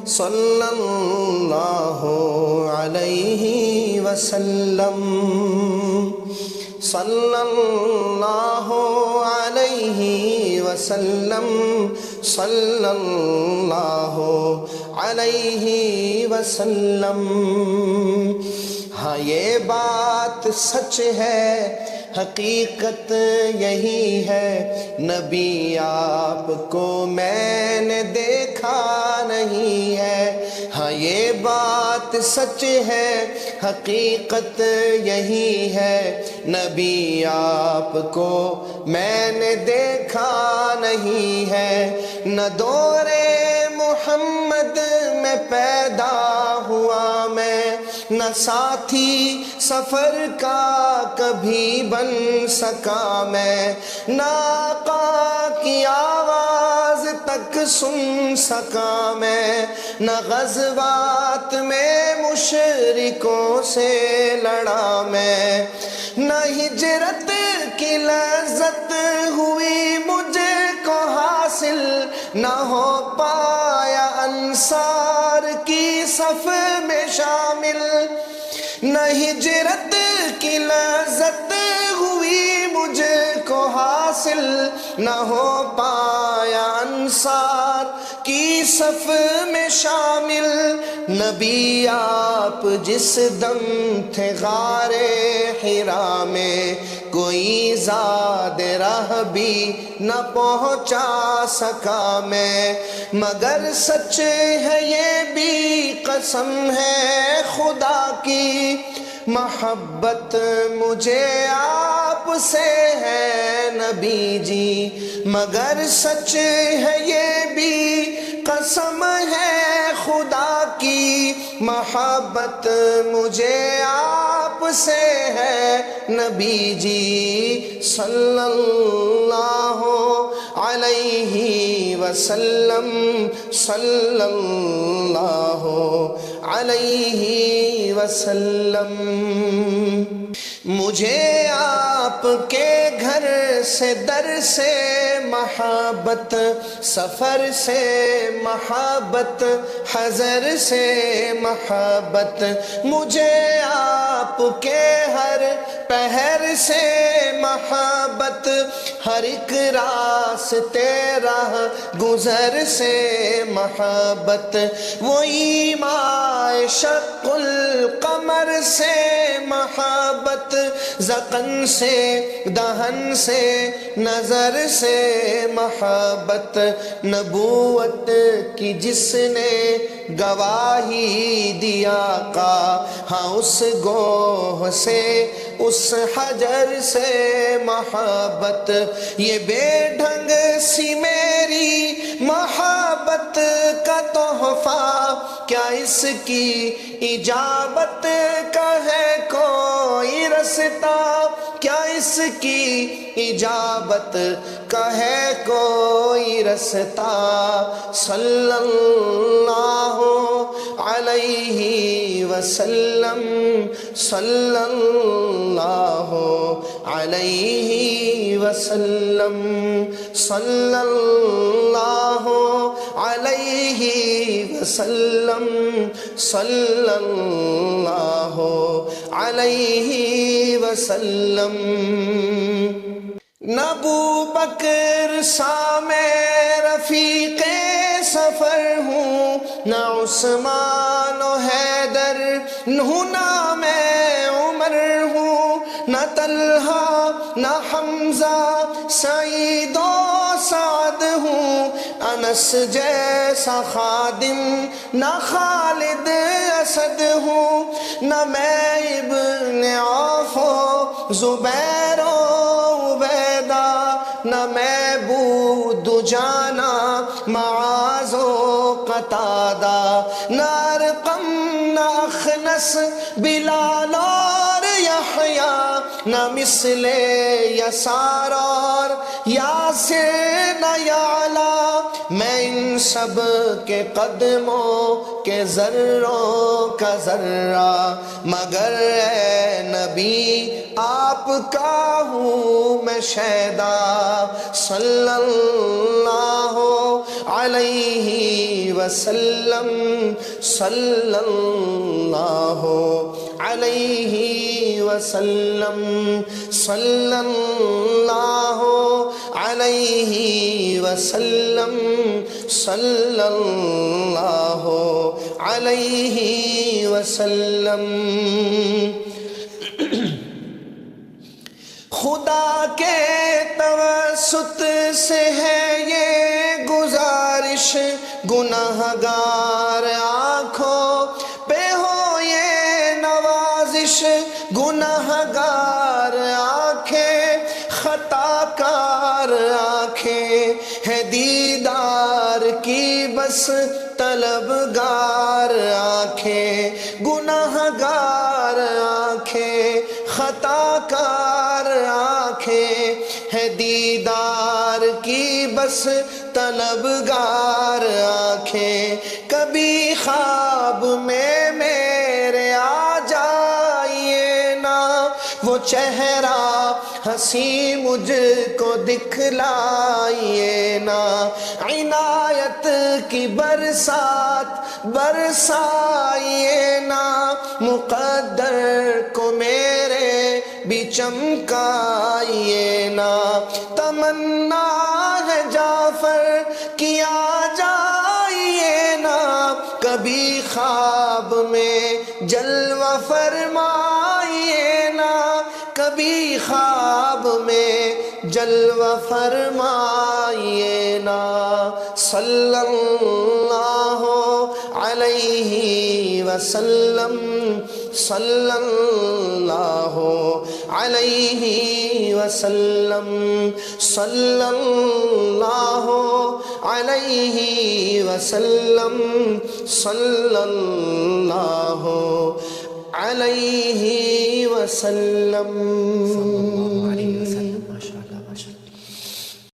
صلی اللہ علیہ وسلم، صلی اللہ علیہ وسلم، صلی اللہ علیہ وسلم۔ ہاں یہ بات سچ ہے، حقیقت یہی ہے، نبی آپ کو میں نے دیکھا نہیں ہے۔ ہاں یہ بات سچ ہے، حقیقت یہی ہے، نبی آپ کو میں نے دیکھا نہیں ہے۔ نہ دور محمد میں پیدا ہوا میں، نہ ساتھی سفر کا کبھی بن سکا میں، نہ آقا کی آواز تک سن سکا میں، نہ غزوات میں مشرکوں سے لڑا میں، نہ ہجرت کی لذت ہوئی مجھے کو حاصل، نہ ہو پایا انصار کی صف میں شامل، نہ ہجرت کی لذت ہوئی مجھے کو حاصل، نہ ہو پایا انصار کی صف میں شامل۔ نبی آپ جس دم تھے غار حرا میں، کوئی زاد راہ بھی نہ پہنچا سکا میں، مگر سچ ہے یہ بھی قسم ہے خدا کی، محبت مجھے آپ سے ہے نبی جی، مگر سچ ہے یہ بھی قسم ہے خدا کی، محبت مجھے آپ سے ہے نبی جی، صلی اللہ علیہ وسلم، صلی اللہ علیہ وسلم۔ مجھے آپ کے گھر سے در سے محبت، سفر سے محبت، حضر سے محبت، مجھے آپ کے ہر پہر سے محبت، ہر ایک راستے راہ گزر سے محبت، وہی ماء شق القمر سے محبت، ذقن سے دہن سے نظر سے محبت، نبوت کی جس نے گواہی دیا کا، ہاں اس گوہ سے اس حجر سے محبت، یہ بے ڈھنگ سی میری محبت کا تحفہ، کیا اس کی اجابت کا ہے کوئی رستہ، کیا اس کی اجابت کا ہے کوئی رستہ، صلی اللہ علیہ وسلم، صلی اللہ علیہ وسلم، صلی اللہ علیہ وسلم، صلی اللہ علیہ وسلم۔ نہ ابو بکر سا میں رفیق سفر ہوں، نہ عثمان و حیدر ہوں، نہ میں عمر ہوں، نہ طلحہ نہ حمزہ سعید و سعد ہوں، انس جیسا خادم نہ خالد اسد ہوں، نہ میں ابن عوف و زبیر و عبیدہ، نہ میں بود جانا معاذ و قتادہ، نہ ارقم نہ اخنس بلال اور یحییٰ، نہ مثل یسار اور یاسر نہ یعلا، میں ان سب کے قدموں کے ذروں کا ذرہ، مگر اے نبی آپ کا ہوں میں شیدا، صلی اللہ علیہ وسلم، صلی اللہ علیہ وسلم، صلی اللہ علیہ وسلم، صلی اللہ علیہ وسلم۔ خدا کے توسط سے ہے یہ گزارش، گناہگار آنکھوں پہ ہو یہ نوازش، گناہگار آنکھیں خطا کار آنکھیں ہے دیدار کی بس طلبگار آنکھیں، گناہگار آنکھیں خطا کار آنکھیں ہے دیدار کی بس طلبگار آنکھیں، کبھی خواب میں میرے آ جائیے نا، وہ چہرہ ہنسی مجھ کو دکھلائیے نا، عنایت کی برسات برسائیے نا، مقدر کو میرے بھی چمکائیے نا، تمنا ہے جعفر کی آ جائیے نا، کبھی خواب میں جلوہ فرمائیے نا، کبھی خواب میں جلوہ فرمائیے نا، صلی اللہ علیہ وسلم، صلی اللہ علیہ وسلم، صلی اللہ علیہ وسلم، صلی اللہ علیہ وسلم۔